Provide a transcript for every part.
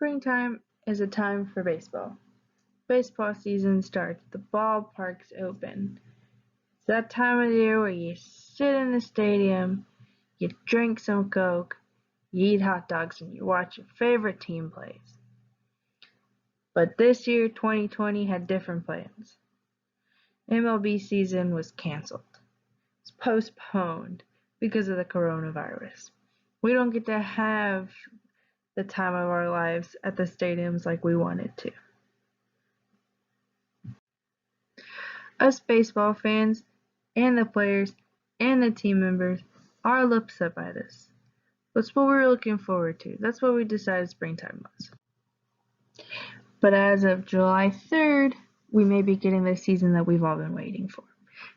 Springtime is a time for baseball. Baseball season starts, the ballparks open. It's that time of the year where you sit in the stadium, you drink some Coke, you eat hot dogs, and you watch your favorite team plays. But this year, 2020, had different plans. MLB season was canceled. It's postponed because of the coronavirus. We don't get to have the time of our lives at the stadiums like we wanted to. Us baseball fans and the players and the team members are a little upset by this. That's what we were looking forward to. That's what we decided springtime was. But as of July 3rd, we may be getting the season that we've all been waiting for.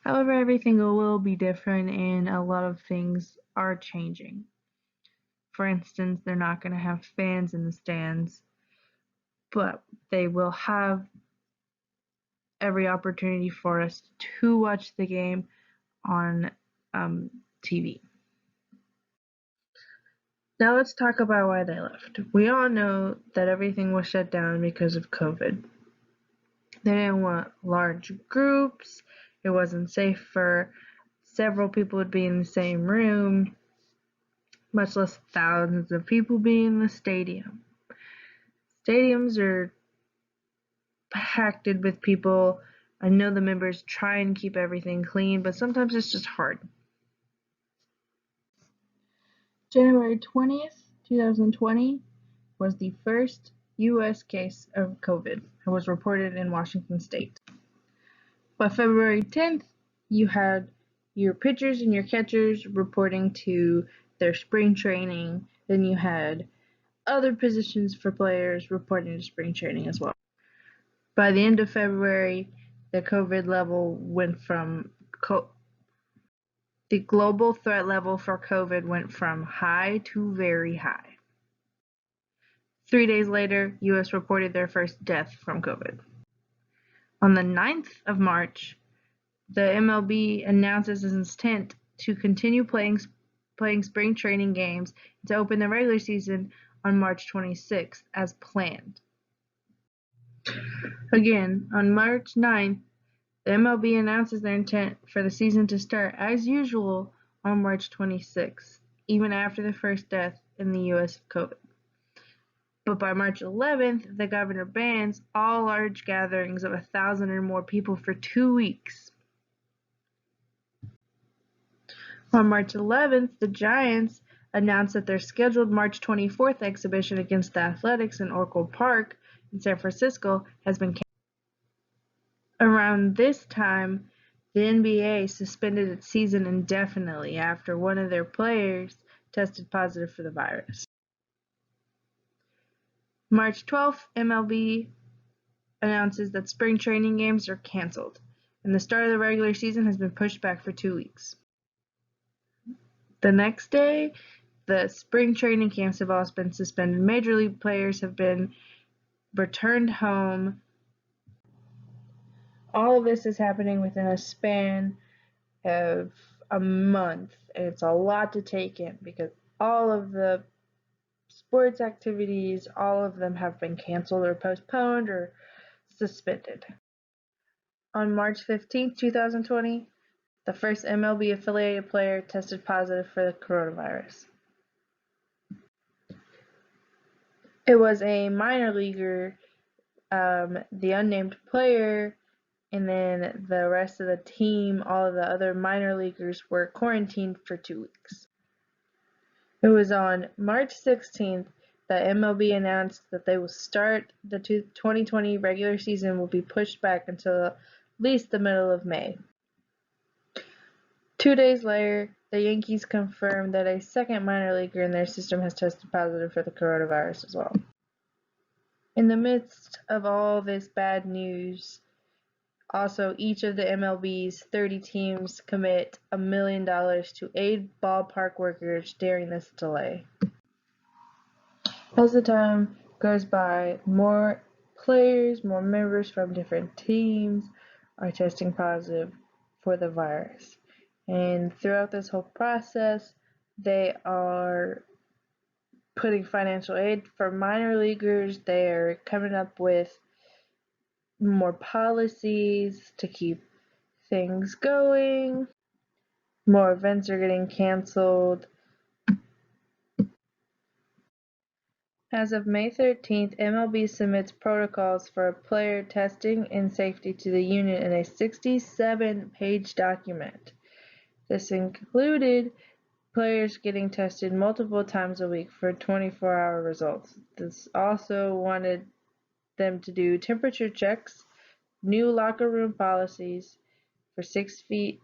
However, everything will be different and a lot of things are changing. For instance, they're not going to have fans in the stands, but they will have every opportunity for us to watch the game on TV. Now let's talk about why they left. We all know that everything was shut down because of COVID. They didn't want large groups. It wasn't safe for several people to be in the same room, much less thousands of people being in the stadium. Stadiums are packed with people. I know the members try and keep everything clean, but sometimes it's just hard. January 20th, 2020 was the first U.S. case of COVID that was reported in Washington State. By February 10th, you had your pitchers and your catchers reporting to their spring training. Then you had other positions for players reporting to spring training as well. By the end of February, the COVID level went from the global threat level for COVID went from high to very high. 3 days later, U.S. reported their first death from COVID. On the 9th of March, the MLB announces its intent to continue playing spring training games and to open the regular season on March 26th as planned. Again, on March 9th, the MLB announces their intent for the season to start as usual on March 26th, even after the first death in the U.S. of COVID. But by March 11th, the governor bans all large gatherings of 1,000 or more people for 2 weeks. On March 11th, the Giants announced that their scheduled March 24th exhibition against the Athletics in Oracle Park in San Francisco has been canceled. Around this time, the NBA suspended its season indefinitely after one of their players tested positive for the virus. March 12th, MLB announces that spring training games are canceled, and the start of the regular season has been pushed back for 2 weeks. The next day, the spring training camps have also been suspended. Major League players have been returned home. All of this is happening within a span of a month, and it's a lot to take in because all of the sports activities, all of them have been canceled or postponed or suspended. On March 15th, 2020, the first MLB affiliated player tested positive for the coronavirus. It was a minor leaguer, the unnamed player, and then the rest of the team, all of the other minor leaguers, were quarantined for 2 weeks. It was on March 16th that MLB announced that they will start the 2020 regular season will be pushed back until at least the middle of May. 2 days later, the Yankees confirmed that a second minor leaguer in their system has tested positive for the coronavirus as well. In the midst of all this bad news, also, each of the MLB's 30 teams commit $1 million to aid ballpark workers during this delay. As the time goes by, more players, more members from different teams are testing positive for the virus. And throughout this whole process, they are putting financial aid for minor leaguers. They're coming up with more policies to keep things going. More events are getting canceled. As of May 13th, MLB submits protocols for player testing and safety to the union in a 67-page document. This included players getting tested multiple times a week for 24-hour results. This also wanted them to do temperature checks, new locker room policies for 6 feet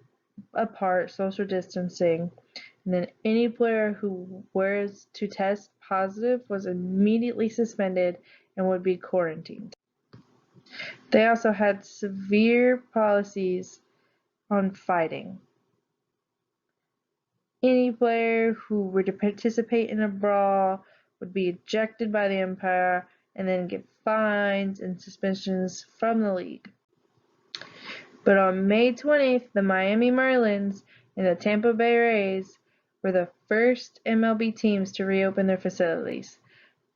apart social distancing, and then any player who was to test positive was immediately suspended and would be quarantined. They also had severe policies on fighting. Any player who were to participate in a brawl would be ejected by the umpire and then get fines and suspensions from the league. But on May 20th, the Miami Marlins and the Tampa Bay Rays were the first MLB teams to reopen their facilities,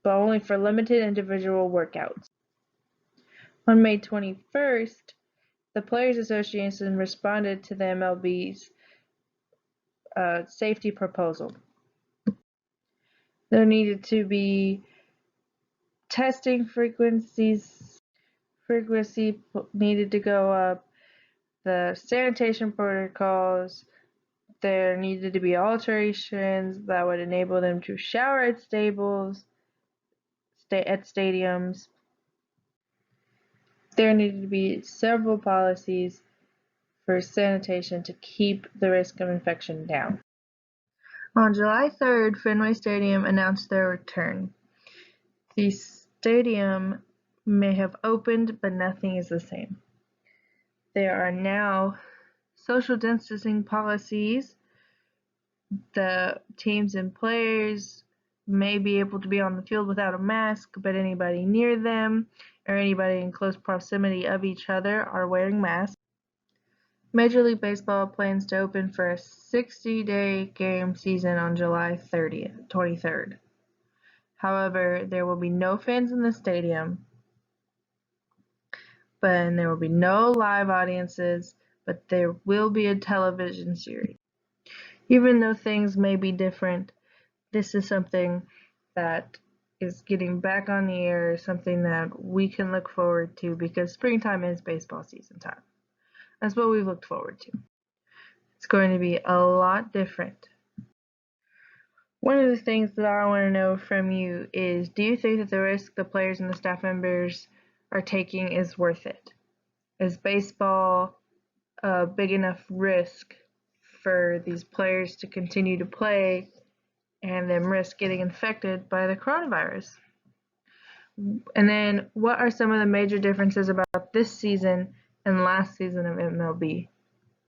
but only for limited individual workouts. On May 21st, the Players Association responded to the MLB's safety proposal. There needed to be testing frequency needed to go up, the sanitation protocols. There needed to be alterations that would enable them to shower at stadiums. There needed to be several policies for sanitation to keep the risk of infection down. On July 3rd, Fenway Stadium announced their return. The stadium may have opened, but nothing is the same. There are now social distancing policies. The teams and players may be able to be on the field without a mask, but anybody near them or anybody in close proximity of each other are wearing masks. Major League Baseball plans to open for a 60-day game season on July 23rd. However, there will be no fans in the stadium, and there will be no live audiences, but there will be a television series. Even though things may be different, this is something that is getting back on the air, something that we can look forward to because springtime is baseball season time. That's what we've looked forward to. It's going to be a lot different. One of the things that I want to know from you is, do you think that the risk the players and the staff members are taking is worth it? Is baseball a big enough risk for these players to continue to play and then risk getting infected by the coronavirus? And then what are some of the major differences about this season and last season of MLB?